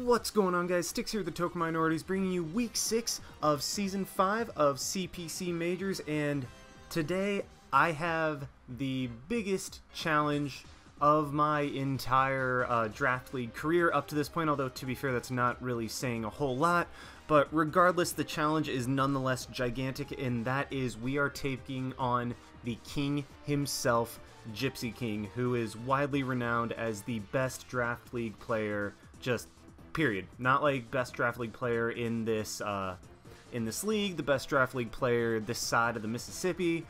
What's going on, guys? Sticks here with the Token Minorities, bringing you week 6 of season 5 of CPC Majors, and today I have the biggest challenge of my entire draft league career up to this point, although to be fair that's not really saying a whole lot. But regardless, the challenge is nonetheless gigantic, and that is we are taking on the king himself, GypsyKing, who is widely renowned as the best draft league player, just period. Not like best draft league player in this league, the best draft league player this side of the Mississippi.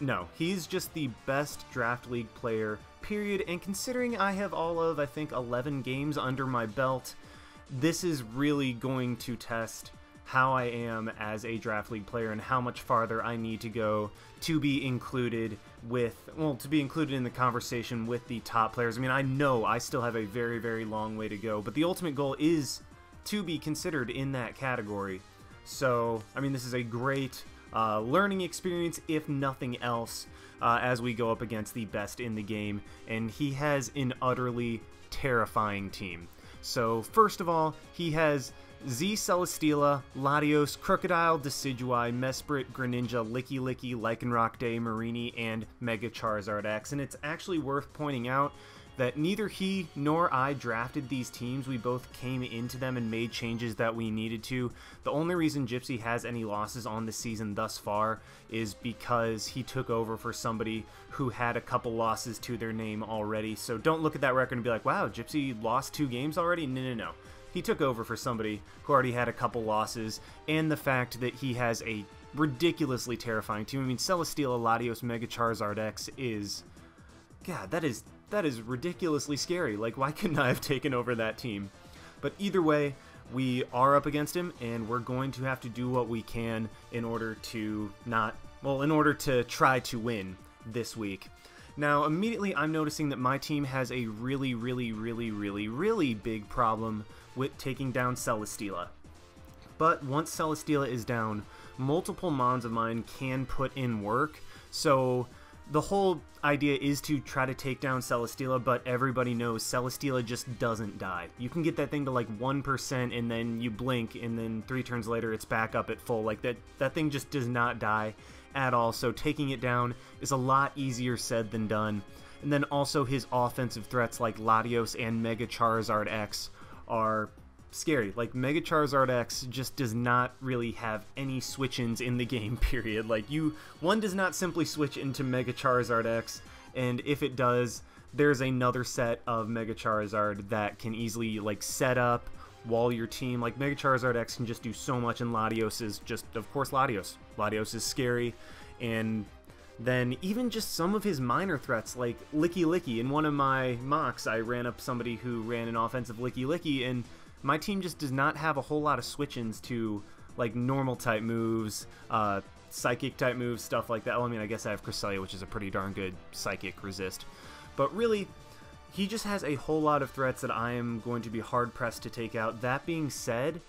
No, he's just the best draft league player, period. And considering I have all of, I think, 11 games under my belt, this is really going to test how I am as a draft league player and how much farther I need to go to be included with, well, to be included in the conversation with the top players. I mean, I know I still have a very, very long way to go, but the ultimate goal is to be considered in that category. So, I mean, this is a great learning experience, if nothing else, as we go up against the best in the game, and he has an utterly terrifying team. So, first of all, he has Z Celesteela, Latios, Crocodile, Decidueye, Mesprit, Greninja, Licky, Lycanroc Day, Marini, and Mega Charizard X. And it's actually worth pointing out that neither he nor I drafted these teams. We both came into them and made changes that we needed to. The only reason Gypsy has any losses on the season thus far is because he took over for somebody who had a couple losses to their name already. So don't look at that record and be like, wow, Gypsy lost 2 games already? No. He took over for somebody who already had a couple losses, and the fact that he has a ridiculously terrifying team. I mean, Celesteela, Latios, Mega Charizard X is... God, that is ridiculously scary. Like, why couldn't I have taken over that team? But either way, we are up against him, and we're going to have to do what we can in order to try to win this week. Now, immediately I'm noticing that my team has a really big problem with taking down Celesteela. But once Celesteela is down, multiple mons of mine can put in work. So the whole idea is to try to take down Celesteela, but everybody knows Celesteela just doesn't die. You can get that thing to like 1% and then you blink and then 3 turns later it's back up at full. Like that thing just does not die at all. So taking it down is a lot easier said than done. And then also his offensive threats like Latios and Mega Charizard X are scary. Like, Mega Charizard X just does not really have any switch-ins in the game, period. Like, one does not simply switch into Mega Charizard X, and if it does, there's another set of Mega Charizard that can easily, like, set up, wall your team. Like, Mega Charizard X can just do so much, and Latios is just, of course, Latios. Latios is scary, and then even just some of his minor threats, like Licky. In one of my mocks, I ran up somebody who ran an offensive Licky, and my team just does not have a whole lot of switch-ins to, like, normal type moves, psychic type moves, stuff like that. Well, I mean, I guess I have Cresselia, which is a pretty darn good psychic resist. But really, he just has a whole lot of threats that I am going to be hard-pressed to take out. That being said,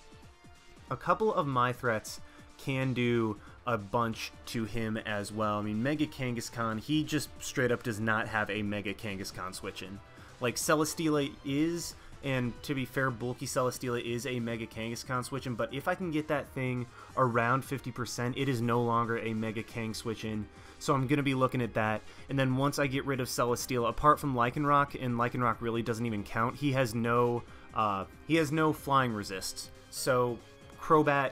a couple of my threats can do a bunch to him as well. I mean, Mega Kangaskhan, he just straight up does not have a Mega Kangaskhan switch-in. Like, Celesteela is... And to be fair, bulky Celesteela is a Mega Kangaskhan switch-in, but if I can get that thing around 50%, it is no longer a Mega Kang switch-in. So I'm going to be looking at that. And then once I get rid of Celesteela, apart from Lycanroc, and Lycanroc really doesn't even count, he has no flying resists. So Crobat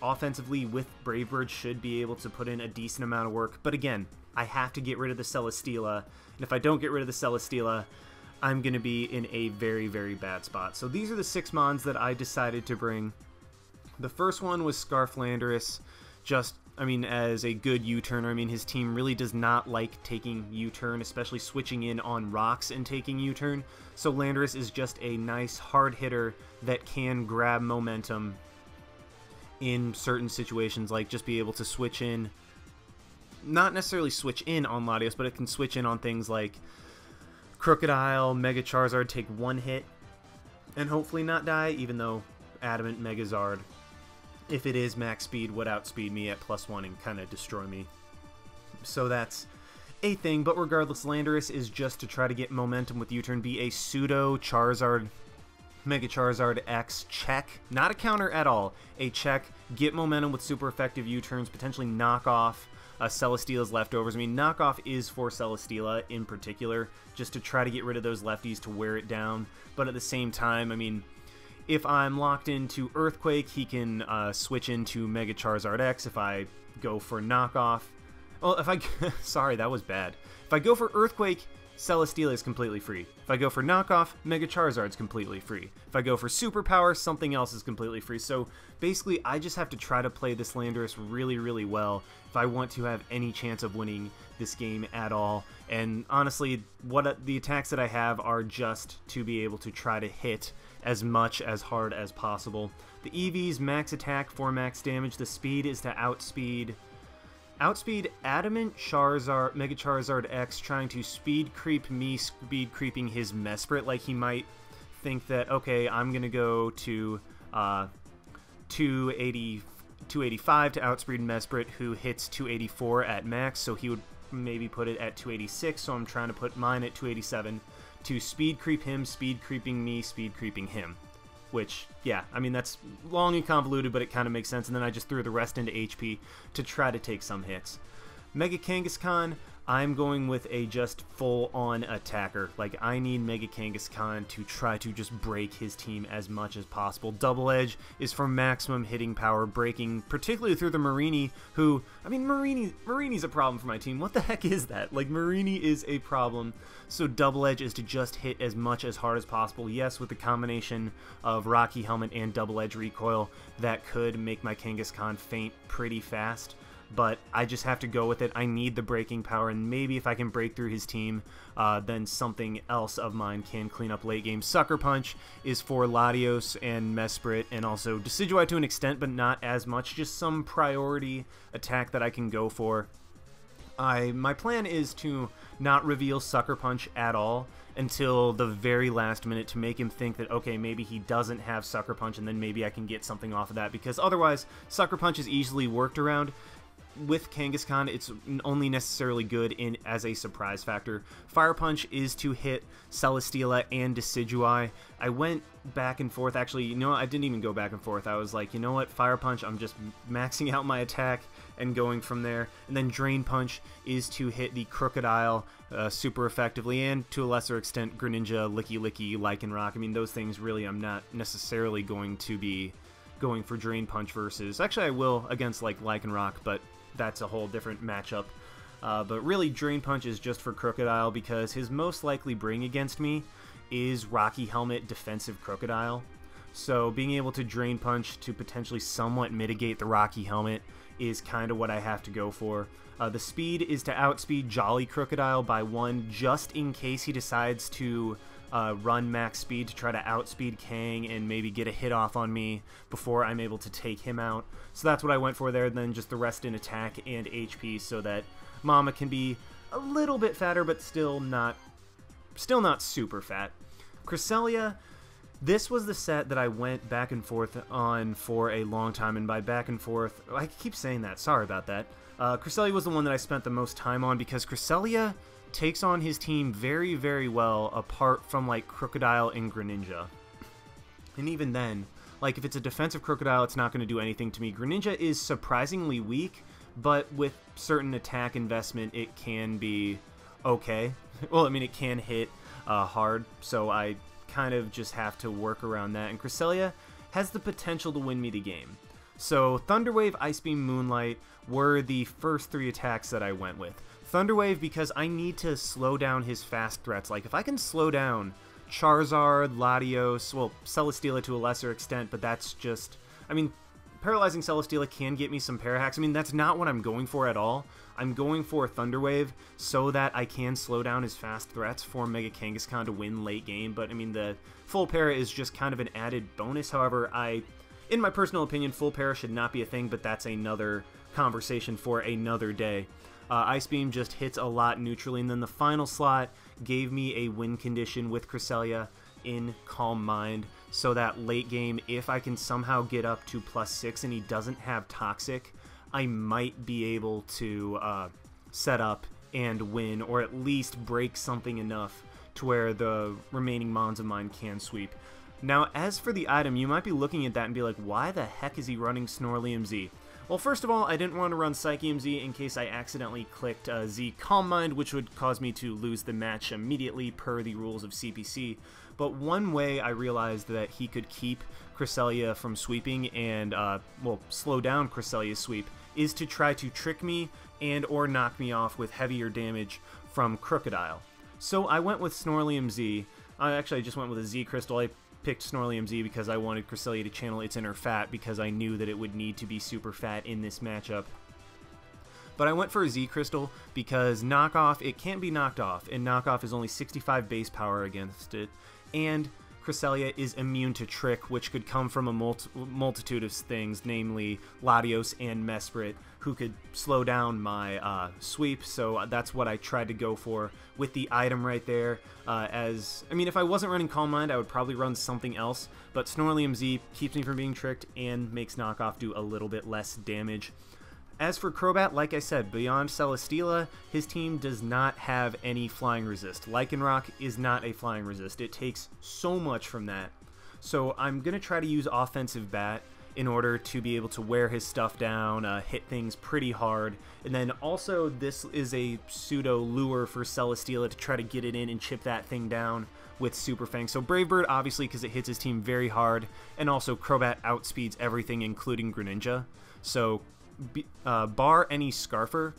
offensively with Brave Bird should be able to put in a decent amount of work. But again, I have to get rid of the Celesteela, and if I don't get rid of the Celesteela, I'm going to be in a very bad spot. So these are the 6 mons that I decided to bring. The first one was Scarf Landorus, just, I mean, as a good U-turner. I mean, his team really does not like taking U-turn, especially switching in on rocks and taking U-turn. So Landorus is just a nice hard hitter that can grab momentum in certain situations, like just be able to switch in, not necessarily switch in on Latios, but it can switch in on things like Crocodile, Mega Charizard, take 1 hit and hopefully not die, even though Adamant Megazard, if it is max speed, would outspeed me at +1 and kind of destroy me. So that's a thing, but regardless, Landorus is just to try to get momentum with U-turn, be a pseudo Charizard Mega Charizard X, check. Not a counter at all. A check. Get momentum with super effective U-turns, potentially knock off Celesteela's leftovers. I mean, knockoff is for Celesteela in particular, just to try to get rid of those lefties to wear it down. But at the same time, I mean, if I'm locked into Earthquake, he can switch into Mega Charizard X. If I go for knockoff... Well, if I... Sorry, that was bad. If I go for Earthquake, Celesteela is completely free. If I go for knockoff, Mega Charizard's completely free. If I go for superpower, something else is completely free. So basically, I just have to try to play this Landorus really, really well if I want to have any chance of winning this game at all. And honestly, the attacks that I have are just to be able to try to hit as much as hard as possible. The EV's max attack for max damage. The speed is to outspeed Adamant Charizard, Mega Charizard X, trying to speed creep me, speed creeping his Mesprit. Like, he might think that, okay, I'm going to go to 285 to outspeed Mesprit, who hits 284 at max, so he would maybe put it at 286, so I'm trying to put mine at 287 to speed creep him, speed creeping me, speed creeping him. Which, yeah, I mean, that's long and convoluted, but it kind of makes sense. And then I just threw the rest into HP to try to take some hits. Mega Kangaskhan, I'm going with a just full-on attacker. Like, I need Mega Kangaskhan to try to just break his team as much as possible. Double Edge is for maximum hitting power, breaking, particularly through the Marini, who, I mean, Marini's a problem for my team. What the heck is that? Like, Marini is a problem. So Double Edge is to just hit as much as hard as possible. Yes, with the combination of Rocky Helmet and Double Edge Recoil, that could make my Kangaskhan faint pretty fast. But I just have to go with it. I need the breaking power, and maybe if I can break through his team, then something else of mine can clean up late game. Sucker Punch is for Latios and Mesprit, and also Decidueye to an extent, but not as much. Just some priority attack that I can go for. My plan is to not reveal Sucker Punch at all until the very last minute to make him think that, okay, maybe he doesn't have Sucker Punch, and then maybe I can get something off of that, because otherwise Sucker Punch is easily worked around. With Kangaskhan, it's only necessarily good as a surprise factor. Fire Punch is to hit Celesteela and Decidueye. I went back and forth. Actually, you know what? I didn't even go back and forth. I was like, you know what? Fire Punch, I'm just maxing out my attack and going from there. And then Drain Punch is to hit the Crocodile super effectively, and to a lesser extent, Greninja, Licky Licky, Lycanroc. I mean, those things really I'm not necessarily going to be going for Drain Punch versus... Actually, I will against, like, Lycanroc, but that's a whole different matchup. But really, Drain Punch is just for Crocodile, because his most likely bring against me is Rocky Helmet Defensive Crocodile. So being able to Drain Punch to potentially somewhat mitigate the Rocky Helmet is kind of what I have to go for. The speed is to outspeed Jolly Crocodile by 1, just in case he decides to run max speed to try to outspeed Kang and maybe get a hit off on me before I'm able to take him out. So that's what I went for there, then just the rest in attack and HP so that Mama can be a little bit fatter, but still not super fat. Cresselia, this was the set that I went back and forth on for a long time, and by back and forth, I keep saying that, sorry about that. Cresselia was the one that I spent the most time on, because Cresselia takes on his team very, very well apart from, like, Crocodile and Greninja. And even then, like, if it's a defensive Crocodile, it's not going to do anything to me. Greninja is surprisingly weak, but with certain attack investment, it can be okay. Well, I mean, it can hit hard, so I kind of just have to work around that. And Cresselia has the potential to win me the game. So Thunder Wave, Ice Beam, Moonlight were the first 3 attacks that I went with. Thunder Wave because I need to slow down his fast threats. Like, if I can slow down Charizard, Latios, well, Celesteela to a lesser extent, but that's just... I mean, paralyzing Celesteela can get me some Parahacks. I mean, that's not what I'm going for at all. I'm going for Thunder Wave so that I can slow down his fast threats for Mega Kangaskhan to win late game, but I mean, the full para is just kind of an added bonus. However, in my personal opinion, full para should not be a thing, but that's another conversation for another day. Ice Beam just hits a lot neutrally, and then the final slot gave me a win condition with Cresselia in Calm Mind, so that late game, if I can somehow get up to +6 and he doesn't have Toxic, I might be able to set up and win, or at least break something enough to where the remaining Mons of mine can sweep. Now, as for the item, you might be looking at that and be like, why the heck is he running Snorlium Z? Well, first of all, I didn't want to run Psychium Z in case I accidentally clicked Z Calm Mind, which would cause me to lose the match immediately per the rules of CPC. But one way I realized that he could keep Cresselia from sweeping and, well, slow down Cresselia's sweep is to try to trick me and or knock me off with heavier damage from Crocodile. So I went with Snorlium Z. Actually, I just went with a Z Crystal. I picked Snorlium Z because I wanted Cresselia to channel its inner fat because I knew that it would need to be super fat in this matchup. But I went for a Z Crystal because Knockoff, it can't be knocked off, and Knockoff is only 65 base power against it, and Cresselia is immune to Trick, which could come from a multitude of things, namely Latios and Mesprit, who could slow down my sweep, so that's what I tried to go for with the item right there. I mean, if I wasn't running Calm Mind, I would probably run something else, but Snorlium Z keeps me from being tricked and makes Knockoff do a little bit less damage. As for Crobat, like I said, beyond Celesteela, his team does not have any flying resist. Lycanroc is not a flying resist. It takes so much from that. So I'm going to try to use Offensive Bat in order to be able to wear his stuff down, hit things pretty hard. And then also this is a pseudo lure for Celesteela to try to get it in and chip that thing down with Super Fang. So Brave Bird, obviously, because it hits his team very hard. And also Crobat outspeeds everything, including Greninja. So bar any Scarfer,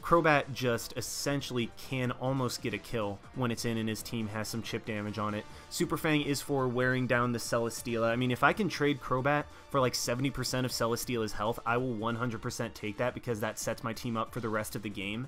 Crobat just essentially can almost get a kill when it's in and his team has some chip damage on it. Super Fang is for wearing down the Celesteela. I mean, if I can trade Crobat for like 70% of Celesteela's health, I will 100% take that because that sets my team up for the rest of the game.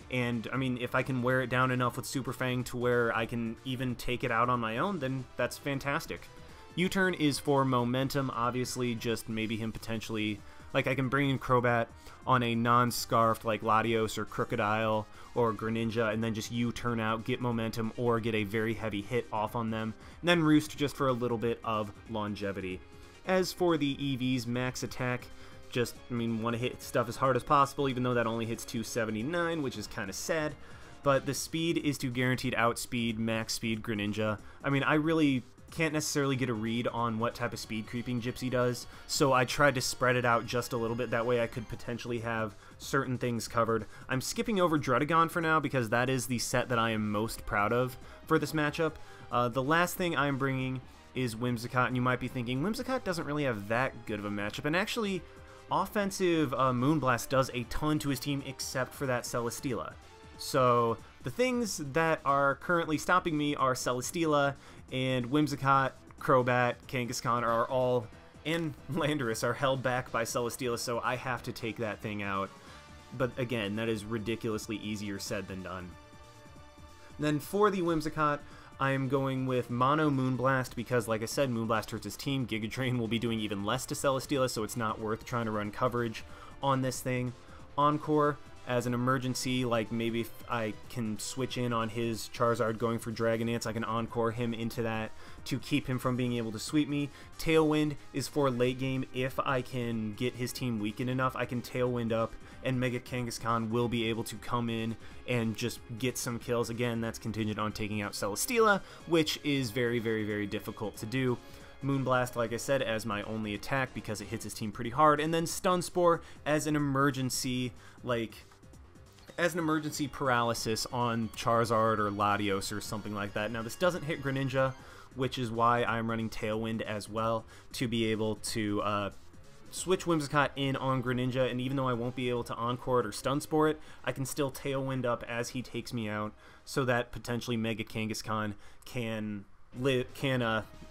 And, I mean, if I can wear it down enough with Super Fang to where I can even take it out on my own, then that's fantastic. U-Turn is for momentum, obviously, just maybe him potentially... Like, I can bring in Crobat on a non-scarfed, like Latios or Crocodile or Greninja, and then just U-turn out, get momentum, or get a very heavy hit off on them. And then Roost just for a little bit of longevity. As for the EV's max attack, just, I mean, want to hit stuff as hard as possible, even though that only hits 279, which is kind of sad. But the speed is to guaranteed outspeed, max speed Greninja. I mean, I really... can't necessarily get a read on what type of speed creeping Gypsy does, so I tried to spread it out just a little bit, that way I could potentially have certain things covered. I'm skipping over Druddigon for now because that is the set that I am most proud of for this matchup. The last thing I'm bringing is Whimsicott, and you might be thinking, Whimsicott doesn't really have that good of a matchup, and actually, offensive Moonblast does a ton to his team except for that Celesteela. So the things that are currently stopping me are Celesteela, and Whimsicott, Crobat, Kangaskhan are all, and Landorus are held back by Celesteela, so I have to take that thing out. But again, that is ridiculously easier said than done. Then for the Whimsicott, I am going with Mono Moonblast because, like I said, Moonblast hurts his team. Giga Drain will be doing even less to Celesteela, so it's not worth trying to run coverage on this thing. Encore, as an emergency, like maybe if I can switch in on his Charizard going for Dragonance, I can Encore him into that to keep him from being able to sweep me. Tailwind is for late game. If I can get his team weakened enough, I can Tailwind up, and Mega Kangaskhan will be able to come in and just get some kills. Again, that's contingent on taking out Celesteela, which is very, very, very difficult to do. Moonblast, like I said, as my only attack because it hits his team pretty hard, and then Stun Spore as an emergency, paralysis on Charizard or Latios or something like that. Now, this doesn't hit Greninja, which is why I'm running Tailwind as well, to be able to switch Whimsicott in on Greninja, and even though I won't be able to Encore it or Stun Spore it, I can still Tailwind up as he takes me out, so that potentially Mega Kangaskhan can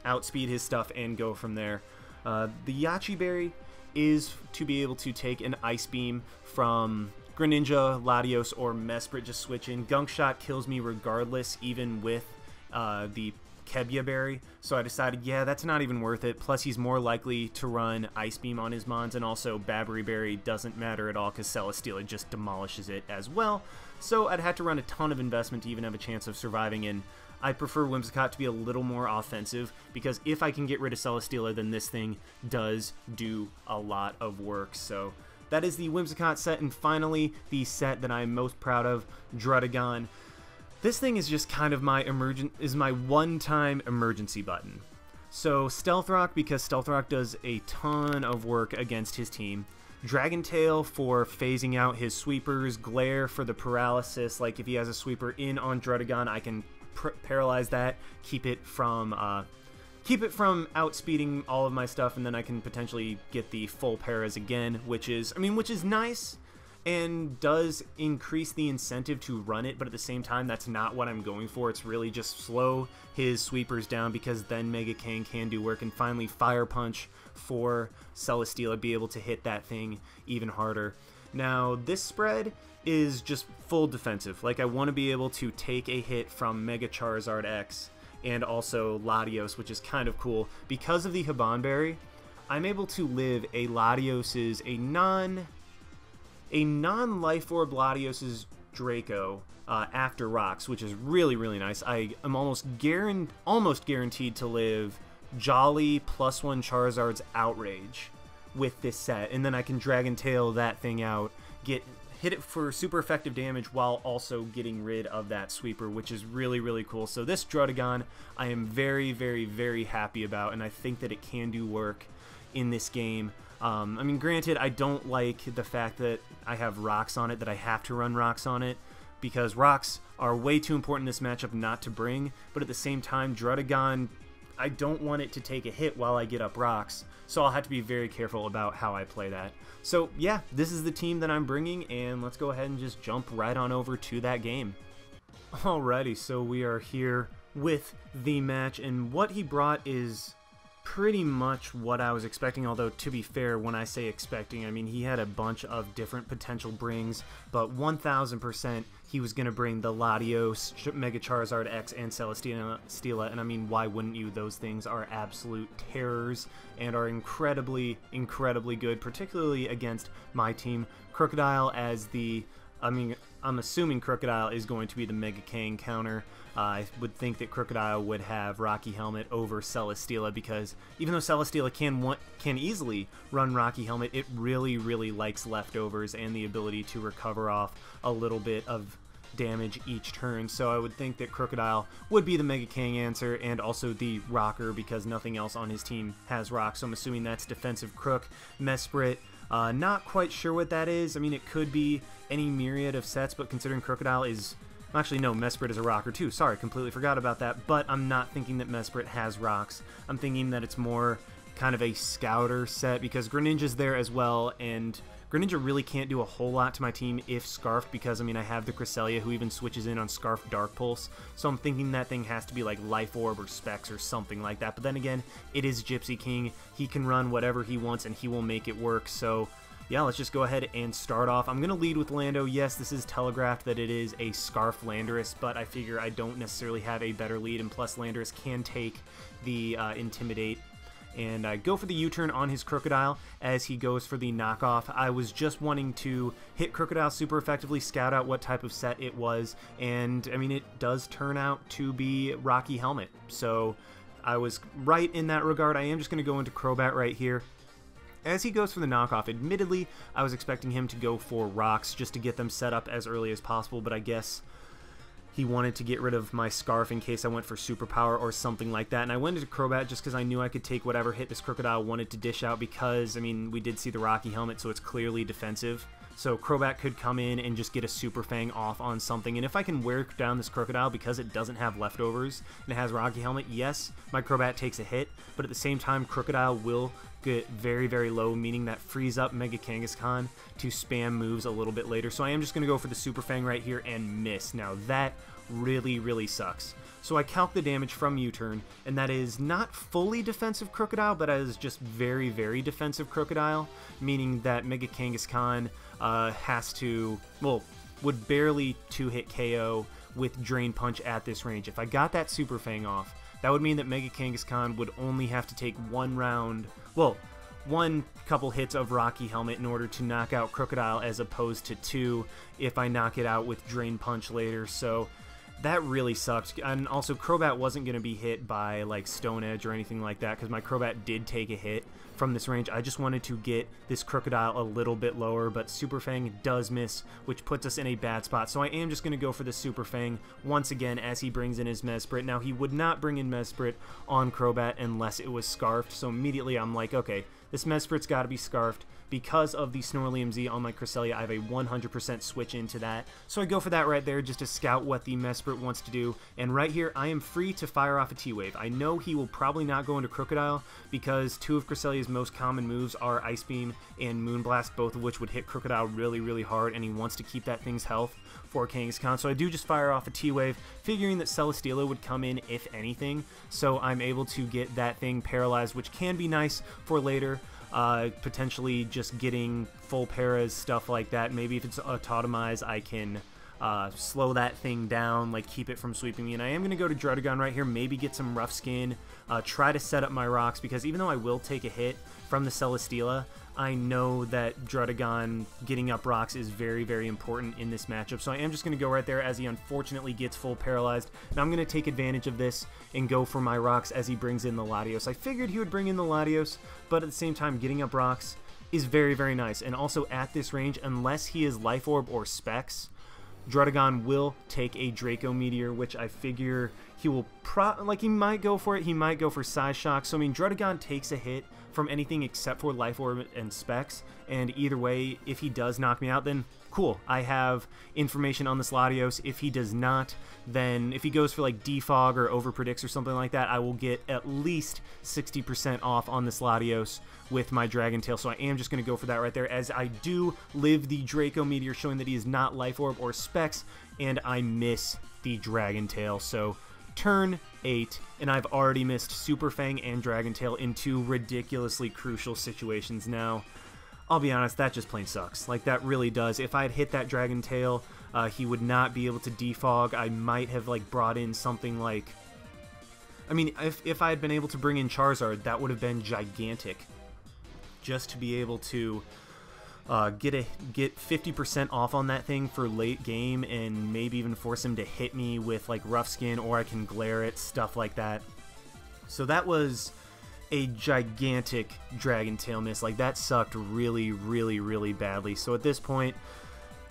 outspeed his stuff and go from there. The Yache Berry is to be able to take an Ice Beam from Greninja, Latios, or Mesprit. Just switch in. Gunk Shot kills me regardless, even with the Kebia Berry, so I decided, yeah, that's not even worth it. Plus, he's more likely to run Ice Beam on his Mons, and also Babbery Berry doesn't matter at all because Celesteela just demolishes it as well. So I'd have to run a ton of investment to even have a chance of surviving, and I prefer Whimsicott to be a little more offensive, because if I can get rid of Celesteela, then this thing does do a lot of work. So that is the Whimsicott set, and finally, the set that I'm most proud of, Druddigon. This thing is just kind of my one-time emergency button. So Stealth Rock, because Stealth Rock does a ton of work against his team. Dragon Tail for phasing out his sweepers. Glare for the paralysis, like if he has a sweeper in on Drudagon, I can paralyze that, keep it from outspeeding all of my stuff, and then I can potentially get the full paras again, which is nice and does increase the incentive to run it, but at the same time, that's not what I'm going for. It's really just slow his sweepers down, because then Mega Kang can do work, and finally Fire Punch for Celesteela, be able to hit that thing even harder. Now, this spread is just full defensive. Like, I want to be able to take a hit from Mega Charizard X and also Latios, which is kind of cool. Because of the Habanberry, I'm able to live a Latios's, a non-Life Orb Latios's Draco after Rocks, which is really, really nice. I am almost guaranteed to live Jolly +1 Charizard's Outrage with this set, and then I can Dragon Tail that thing out, hit it for super effective damage while also getting rid of that sweeper, which is really, really cool. So this Drudagon I am very, very, very happy about, and I think that it can do work in this game. I mean, granted, I don't like the fact that I have Rocks on it, that I have to run Rocks on it, because Rocks are way too important in this matchup not to bring, but at the same time, Drudagon, I don't want it to take a hit while I get up Rocks, so I'll have to be very careful about how I play that. So yeah, this is the team that I'm bringing, and let's go ahead and just jump right on over to that game. Alrighty, so we are here with the match, and what he brought is pretty much what I was expecting, although to be fair, when I say expecting, I mean he had a bunch of different potential brings, but 1000% he was going to bring the Latios, Mega Charizard X, and Celesteela, and I mean, why wouldn't you? Those things are absolute terrors and are incredibly, incredibly good, particularly against my team. Crocodile as the, I mean, I'm assuming Crocodile is going to be the Mega Kang counter. I would think that Crocodile would have Rocky Helmet over Celesteela, because even though Celesteela can easily run Rocky Helmet, it really, really likes leftovers and the ability to recover off a little bit of damage each turn. So I would think that Crocodile would be the Mega Kang answer, and also the Rocker, because nothing else on his team has Rock. So I'm assuming that's defensive Crook. Mesprit, not quite sure what that is. I mean, it could be any myriad of sets, but considering Crocodile is... Actually, no, Mesprit is a rocker too. Sorry, completely forgot about that. But I'm not thinking that Mesprit has rocks. I'm thinking that it's more kind of a scouter set, because Greninja's there as well, and Greninja really can't do a whole lot to my team if Scarfed, because, I mean, I have the Cresselia who even switches in on Scarf Dark Pulse, so I'm thinking that thing has to be like Life Orb or Specs or something like that. But then again, it is GypsyKing. He can run whatever he wants and he will make it work, so... yeah, let's just go ahead and start off. I'm going to lead with Lando. Yes, this is telegraphed that it is a Scarf Landorus, but I figure I don't necessarily have a better lead, and plus Landorus can take the Intimidate. And I go for the U-turn on his Crocodile as he goes for the knockoff. I was just wanting to hit Crocodile super effectively, scout out what type of set it was, and I mean, it does turn out to be Rocky Helmet. So I was right in that regard. I am just going to go into Crobat right here. As he goes for the knockoff, admittedly, I was expecting him to go for Rocks just to get them set up as early as possible, but I guess he wanted to get rid of my Scarf in case I went for Superpower or something like that, and I went into Crobat just because I knew I could take whatever hit this Crocodile wanted to dish out, because, I mean, we did see the Rocky Helmet, so it's clearly defensive. So Crobat could come in and just get a Super Fang off on something, and if I can wear down this Crocodile because it doesn't have leftovers and it has Rocky Helmet, yes, my Crobat takes a hit, but at the same time, Crocodile will get very, very low, meaning that frees up Mega Kangaskhan to spam moves a little bit later. So I am just going to go for the Super Fang right here and miss. Now that really, really sucks. So I calc the damage from U-turn, and that is not fully defensive Crocodile, but is just very, very defensive Crocodile, meaning that Mega Kangaskhan has to, well, would barely 2-hit KO with Drain Punch at this range. If I got that Super Fang off, that would mean that Mega Kangaskhan would only have to take one couple hits of Rocky Helmet in order to knock out Crocodile, as opposed to 2 if I knock it out with Drain Punch later. So that really sucked. And also, Crobat wasn't going to be hit by, like, Stone Edge or anything like that, because my Crobat did take a hit from this range. I just wanted to get this Crocodile a little bit lower, but Super Fang does miss, which puts us in a bad spot. So I am just going to go for the Super Fang once again as he brings in his Mesprit. Now, he would not bring in Mesprit on Crobat unless it was Scarfed, so immediately I'm like, okay, this Mesprit's got to be Scarfed. Because of the Snorlium Z on my Cresselia, I have a 100% switch into that. So I go for that right there just to scout what the Mesprit wants to do. And right here, I am free to fire off a T-Wave. I know he will probably not go into Crocodile because two of Cresselia's most common moves are Ice Beam and Moonblast, both of which would hit Crocodile really, really hard, and he wants to keep that thing's health for Kangaskhan. So I do just fire off a T-Wave, figuring that Celesteela would come in if anything. So I'm able to get that thing paralyzed, which can be nice for later. Potentially just getting full paras, stuff like that. Maybe if it's a Totemize, I can slow that thing down, like keep it from sweeping me. And I am going to go to Druddigon right here, maybe get some Rough Skin, try to set up my rocks, because even though I will take a hit from the Celesteela, I know that Druddigon getting up rocks is very, very important in this matchup. So I am just going to go right there as he unfortunately gets full paralyzed. Now I'm going to take advantage of this and go for my rocks as he brings in the Latios. I figured he would bring in the Latios, but at the same time, getting up rocks is very, very nice. And also at this range, unless he is Life Orb or Specs, Druddigon will take a Draco Meteor, which I figure he will he might go for it. He might go for Size Shock. So I mean, Druddigon takes a hit from anything except for Life Orb and Specs, and either way, if he does knock me out, then cool, I have information on this Latios. If he does not, then if he goes for like Defog or Overpredicts or something like that, I will get at least 60% off on this Latios with my Dragon Tail. So I am just going to go for that right there, as I do live the Draco Meteor, showing that he is not Life Orb or Specs, and I miss the Dragon Tail. So turn 8, and I've already missed Super Fang and Dragon Tail in two ridiculously crucial situations. Now, I'll be honest, that just plain sucks. Like, that really does. If I had hit that Dragon Tail, he would not be able to defog. I might have, like, brought in something like... I mean, if I had been able to bring in Charizard, that would have been gigantic. Just to be able to get 50% off on that thing for late game, and maybe even force him to hit me with like Rough Skin, or I can glare it, stuff like that. So that was a gigantic Dragon Tail miss. Like, that sucked really, really, really badly. So at this point,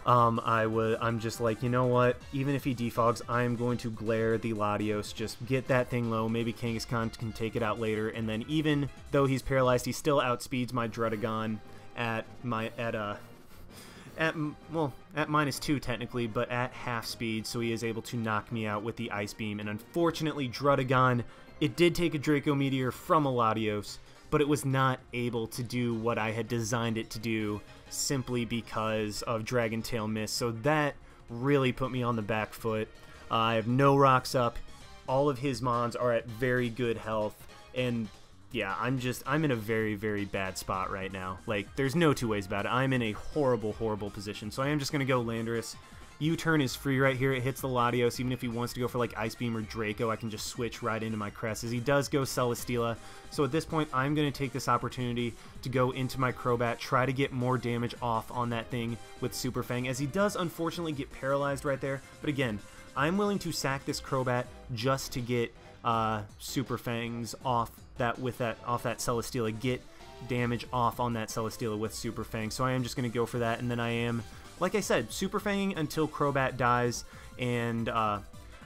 I'm just like, you know what? Even if he defogs, I'm going to glare the Latios, just get that thing low. Maybe Kangaskhan can take it out later, and then even though he's paralyzed, he still outspeeds my Druddigon at -2 technically, but at half speed, so he is able to knock me out with the Ice Beam. And unfortunately, Druddigon, it did take a Draco Meteor from a Latios, but it was not able to do what I had designed it to do, simply because of Dragon Tail miss. So that really put me on the back foot. I have no rocks up. All of his mons are at very good health, and yeah, I'm in a very, very bad spot right now. Like, there's no two ways about it. I'm in a horrible, horrible position. So I am just going to go Landorus. U-turn is free right here. It hits the Latios. Even if he wants to go for like Ice Beam or Draco, I can just switch right into my Crest, as he does go Celesteela. So at this point, I'm going to take this opportunity to go into my Crobat, try to get more damage off on that thing with Super Fang, as he does unfortunately get paralyzed right there. But again, I'm willing to sack this Crobat just to get Super Fangs off that Celesteela, get damage off on that Celesteela with Super Fang. So I am just going to go for that, and then I am, like I said, Super Fang until Crobat dies. And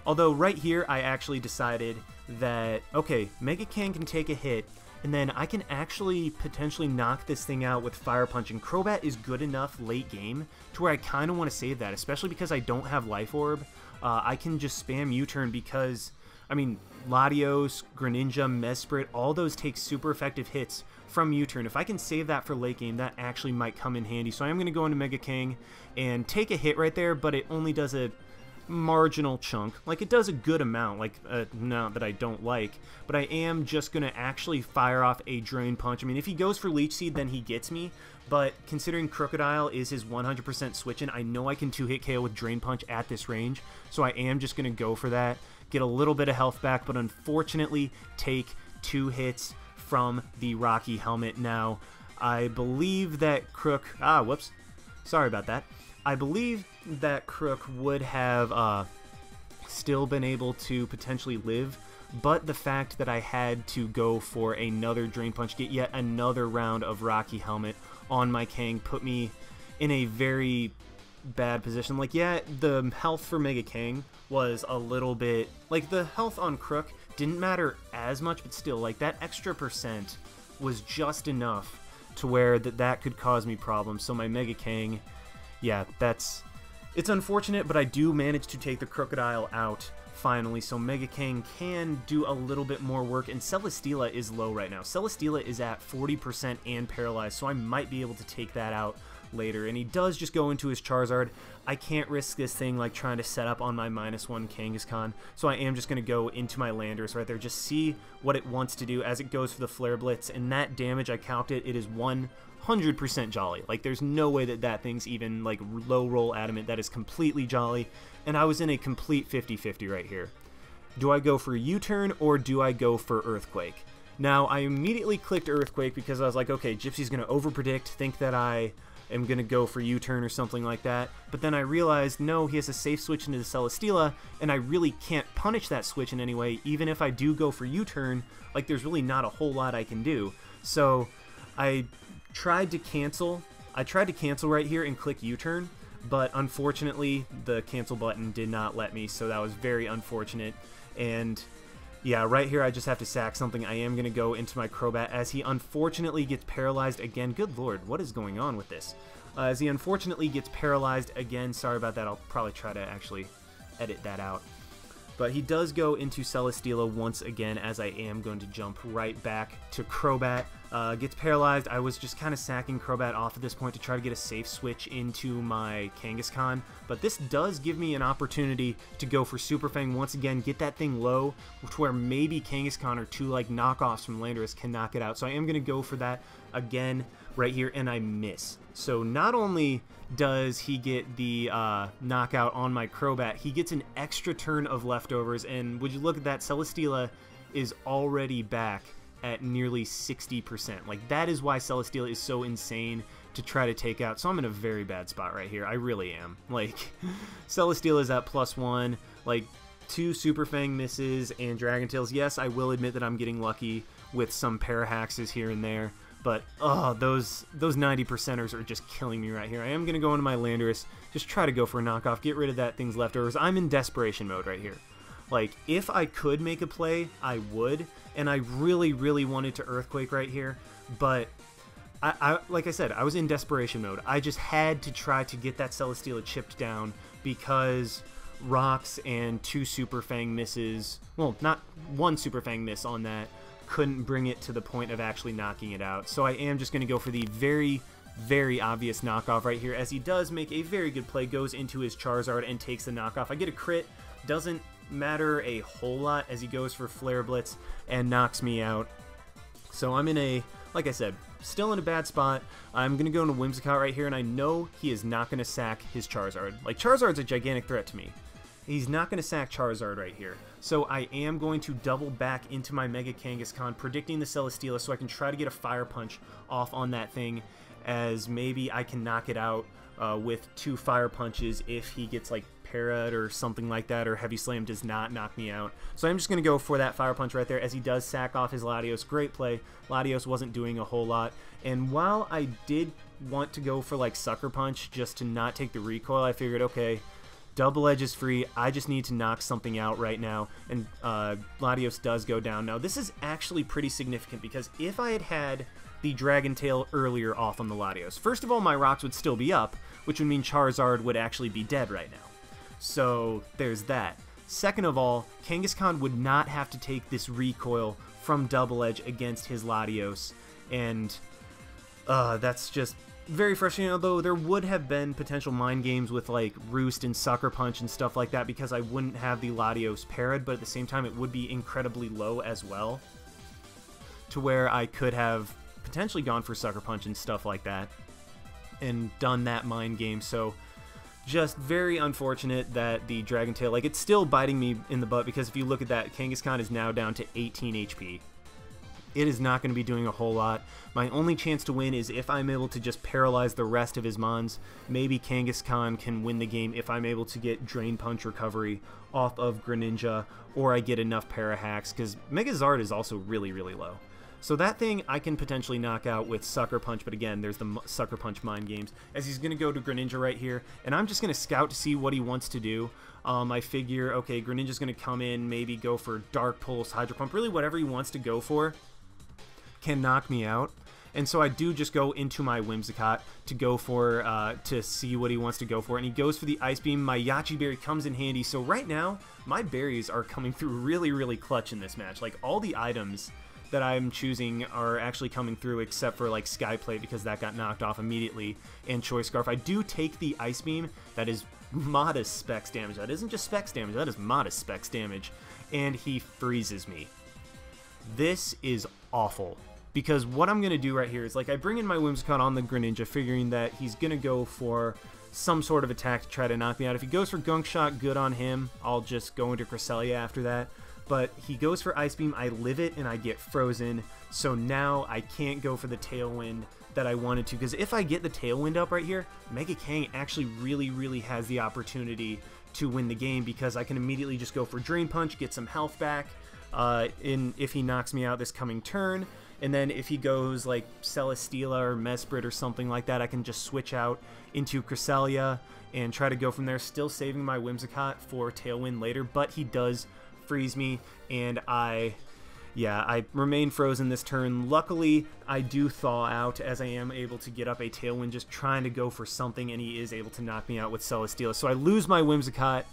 although right here I actually decided that, okay, Mega King can take a hit, and then I can actually potentially knock this thing out with Fire Punch, and Crobat is good enough late game to where I kind of want to save that, especially because I don't have Life Orb. I can just spam U-turn, because, I mean, Latios, Greninja, Mesprit, all those take super effective hits from U-turn. If I can save that for late game, that actually might come in handy. So I'm going to go into Mega King and take a hit right there, but it only does a marginal chunk. Like, it does a good amount, like, not that I don't like, but I am just going to actually fire off a Drain Punch. I mean, if he goes for Leech Seed, then he gets me, but considering Crocodile is his 100% switch-in, I know I can 2-hit KO with Drain Punch at this range, so I am just going to go for that, get a little bit of health back, but unfortunately take 2 hits from the Rocky Helmet. Now, I believe that Crook... whoops. Sorry about that. I believe that Crook would have still been able to potentially live, but the fact that I had to go for another Drain Punch, get yet another round of Rocky Helmet on my Kang, put me in a very bad position. Like, yeah, the health for Mega Kang was a little bit, like, the health on Crook didn't matter as much, but still, like, that extra % was just enough to where that could cause me problems. So my Mega Kang, yeah, it's unfortunate, but I do manage to take the Crocodile out finally, so Mega Kang can do a little bit more work, and Celesteela is low right now. Celesteela is at 40% and paralyzed, so I might be able to take that out later, and he does just go into his Charizard. I can't risk this thing like trying to set up on my -1 Kangaskhan, so I am just going to go into my Landorus right there, just see what it wants to do as it goes for the Flare Blitz, and that damage, I calced it, it is 100% Jolly. Like, there's no way that thing's even like low roll adamant. That is completely Jolly, and I was in a complete 50-50 right here. Do I go for a U-turn or do I go for Earthquake? Now, I immediately clicked Earthquake because I was like, okay, Gypsy's going to overpredict, think that I am going to go for U-turn or something like that, but then I realized, no, he has a safe switch into the Celesteela, and I really can't punish that switch in any way. Even if I do go for U-turn, like, there's really not a whole lot I can do. So I tried to cancel right here and click U-turn, but unfortunately the cancel button did not let me, so that was very unfortunate. And yeah, right here I just have to sack something. I am going to go into my Crobat as he unfortunately gets paralyzed again. Good lord, what is going on with this? As he unfortunately gets paralyzed again. Sorry about that, I'll probably try to actually edit that out. But he does go into Celesteela once again, as I am going to jump right back to Crobat. Gets paralyzed. I was just kind of sacking Crobat off at this point to try to get a safe switch into my Kangaskhan. But this does give me an opportunity to go for Super Fang once again, get that thing low, to where maybe Kangaskhan or two like knockoffs from Landorus can knock it out. So I am going to go for that again right here, and I miss. So not only does he get the knockout on my Crobat, he gets an extra turn of leftovers, and would you look at that, Celesteela is already back at nearly 60%. Like, that is why Celesteela is so insane to try to take out. So I'm in a very bad spot right here. I really am. Like, Celesteela is at +1, like 2 Super Fang misses and Dragon Tails. Yes, I will admit that I'm getting lucky with some Parahaxes here and there, but oh, those 90%ers are just killing me right here. I am going to go into my Landorus, just try to go for a knockoff, get rid of that thing's leftovers. I'm in desperation mode right here. Like, if I could make a play, I would, and I really, really wanted to Earthquake right here, but I like I said, I was in desperation mode. I just had to try to get that Celesteela chipped down because Rocks and 2 Super Fang misses, well, not 1 Super Fang miss on that, couldn't bring it to the point of actually knocking it out. So I am just going to go for the very, very obvious knockoff right here, as he does make a very good play, goes into his Charizard and takes the knockoff. I get a crit, doesn't matter a whole lot, as he goes for Flare Blitz and knocks me out. So I'm in a, like I said, still in a bad spot. I'm going to go into Whimsicott right here, and I know he is not going to sack his Charizard. Like, Charizard's a gigantic threat to me. He's not going to sack Charizard right here. So I am going to double back into my Mega Kangaskhan, predicting the Celesteela, so I can try to get a Fire Punch off on that thing, as maybe I can knock it out with 2 Fire Punches if he gets, like, Parrot or something like that, or Heavy Slam does not knock me out. So I'm just going to go for that Fire Punch right there, as he does sack off his Latios. Great play. Latios wasn't doing a whole lot, and while I did want to go for, like, Sucker Punch just to not take the recoil, I figured, okay, Double Edge is free, I just need to knock something out right now, and Latios does go down. Now, this is actually pretty significant, because if I had had the Dragon Tail earlier off on the Latios, first of all, my Rocks would still be up, which would mean Charizard would actually be dead right now. So there's that. Second of all, Kangaskhan would not have to take this recoil from Double Edge against his Latios, and that's just very frustrating, although there would have been potential mind games with, like, Roost and Sucker Punch and stuff like that, because I wouldn't have the Latios parried, but at the same time it would be incredibly low as well, to where I could have potentially gone for Sucker Punch and stuff like that and done that mind game. So just very unfortunate that the Dragon Tail, like, it's still biting me in the butt, because if you look at that, Kangaskhan is now down to 18 HP. it is not going to be doing a whole lot. My only chance to win is if I'm able to just paralyze the rest of his mons. Maybe Kangaskhan can win the game if I'm able to get Drain Punch recovery off of Greninja, or I get enough para hacks, because Megazard is also really, really low. So that thing I can potentially knock out with Sucker Punch, but again, there's the Sucker Punch mind games, as he's going to go to Greninja right here, and I'm just going to scout to see what he wants to do. I figure, okay, Greninja's going to come in, maybe go for Dark Pulse, Hydro Pump, really whatever he wants to go for can knock me out. And so I do just go into my Whimsicott to go for, to see what he wants to go for. And he goes for the Ice Beam. My Yachi Berry comes in handy. So right now, my berries are coming through really, really clutch in this match. Like, all the items that I'm choosing are actually coming through, except for, like, Sky Plate, because that got knocked off immediately, and Choice Scarf. I do take the Ice Beam. That is modest specs damage. That isn't just specs damage. That is modest specs damage. And he freezes me. This is awful. Because what I'm going to do right here is, like, I bring in my Whimsicott on the Greninja, figuring that he's going to go for some sort of attack to try to knock me out. If he goes for Gunk Shot, good on him. I'll just go into Cresselia after that. But he goes for Ice Beam, I live it, and I get frozen. So now I can't go for the Tailwind that I wanted to. Because if I get the Tailwind up right here, Mega Kang actually really, really has the opportunity to win the game, because I can immediately just go for Drain Punch, get some health back if he knocks me out this coming turn. And then if he goes like Celesteela or Mesprit or something like that, I can just switch out into Cresselia and try to go from there, still saving my Whimsicott for Tailwind later. But he does freeze me, and I remain frozen this turn. Luckily, I do thaw out, as I am able to get up a Tailwind, just trying to go for something, and he is able to knock me out with Celesteela. So I lose my Whimsicott.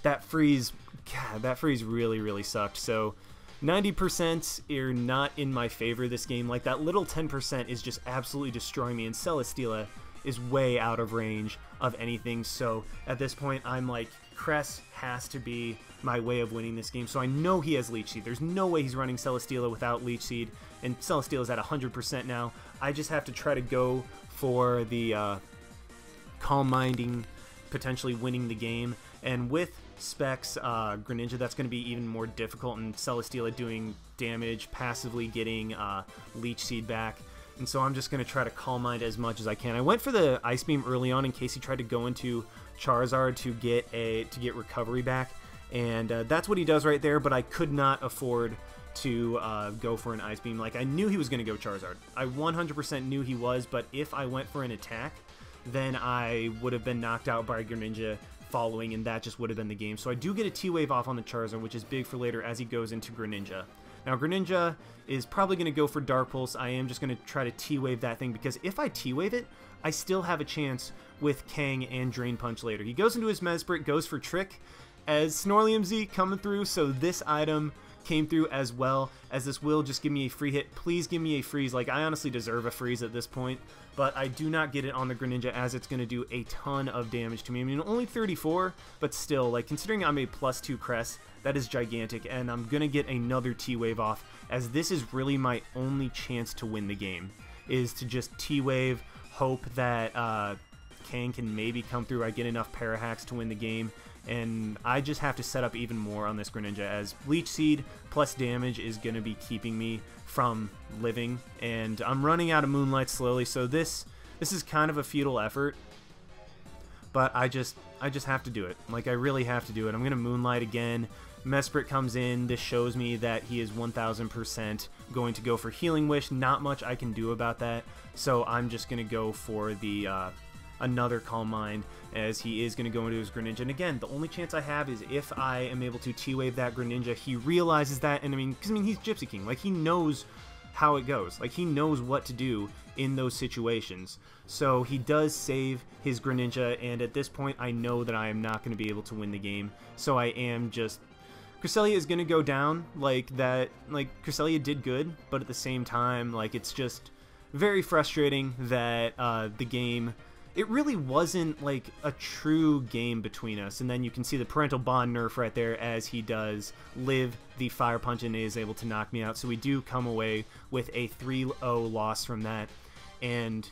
That freeze, God, that freeze really, really sucked. So 90% are not in my favor this game. Like, that little 10% is just absolutely destroying me, and Celesteela is way out of range of anything. So at this point, I'm like, Cress has to be my way of winning this game. So I know he has Leech Seed. There's no way he's running Celesteela without Leech Seed, and Celesteela's at 100% now. I just have to try to go for the Calm Minding, potentially winning the game. And with specs Greninja, that's going to be even more difficult, and Celesteela doing damage, passively getting Leech Seed back. And so I'm just going to try to Calm Mind as much as I can. I went for the Ice Beam early on in case he tried to go into Charizard to get recovery back, and that's what he does right there. But I could not afford to go for an Ice Beam. Like, I knew he was going to go Charizard. I 100% knew he was, but if I went for an attack, then I would have been knocked out by Greninja following, and that just would have been the game. So I do get a T-Wave off on the Charizard, which is big for later as he goes into Greninja. Now, Greninja is probably going to go for Dark Pulse. I am just going to try to T-Wave that thing, because if I T-Wave it, I still have a chance with Kang and Drain Punch later. He goes into his Mesprit, goes for Trick, as Snorlium Z coming through, so this item came through as well, as this will just give me a free hit. Please give me a freeze. Like, I honestly deserve a freeze at this point, but I do not get it on the Greninja, as it's going to do a ton of damage to me. I mean, only 34, but still, like, considering I'm a +2 Crest, that is gigantic, and I'm going to get another T-Wave off, as this is really my only chance to win the game, is to just T-Wave, hope that Kang can maybe come through, I get enough para hacks to win the game, and I just have to set up even more on this Greninja, as Leech Seed plus damage is going to be keeping me from living, and I'm running out of Moonlight slowly, so this is kind of a futile effort, but I just have to do it. Like, I really have to do it. I'm going to Moonlight again. Mesprit comes in. This shows me that he is 1000% going to go for Healing Wish. Not much I can do about that, so I'm just going to go for the another Calm Mind, as he is going to go into his Greninja. And again, the only chance I have is if I am able to T-Wave that Greninja. He realizes that, and I mean, he's GypsyKing. Like, he knows how it goes. Like, he knows what to do in those situations. So he does save his Greninja, and at this point, I know that I am not going to be able to win the game. So I am just... Cresselia is going to go down like that. Like, Cresselia did good, but at the same time, like, it's just very frustrating that the game... It really wasn't like a true game between us, and then you can see the parental bond nerf right there as he does live the Fire Punch and is able to knock me out. So we do come away with a 3-0 loss from that, and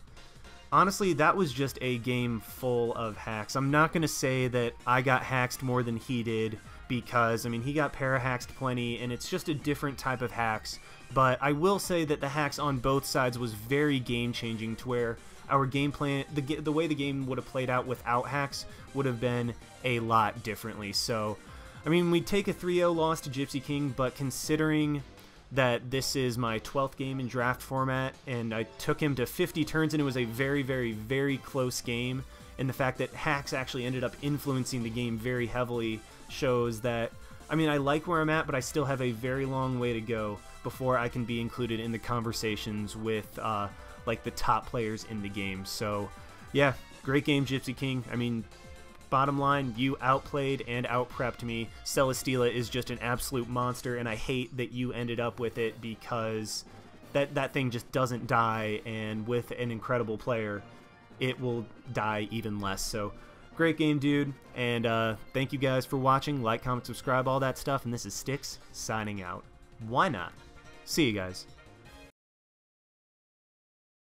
honestly, that was just a game full of hacks. I'm not going to say that I got hacked more than he did, because, I mean, he got para-haxed plenty, and it's just a different type of hacks. But I will say that the hacks on both sides was very game-changing, to where our game plan, the way the game would have played out without hacks would have been a lot differently. So, I mean, we take a 3-0 loss to GypsyKing, but considering that this is my 12th game in draft format, and I took him to 50 turns, and it was a very, very, very close game, and the fact that hacks actually ended up influencing the game very heavily shows that, I mean, I like where I'm at, but I still have a very long way to go before I can be included in the conversations with like the top players in the game. So yeah, great game, GypsyKing. I mean, bottom line, you outplayed and outprepped me. Celesteela is just an absolute monster, and I hate that you ended up with it, because that thing just doesn't die, and with an incredible player, it will die even less. So great game, dude, and thank you guys for watching. Like, comment, subscribe, all that stuff, and this is Sticks signing out. Why not? See you guys.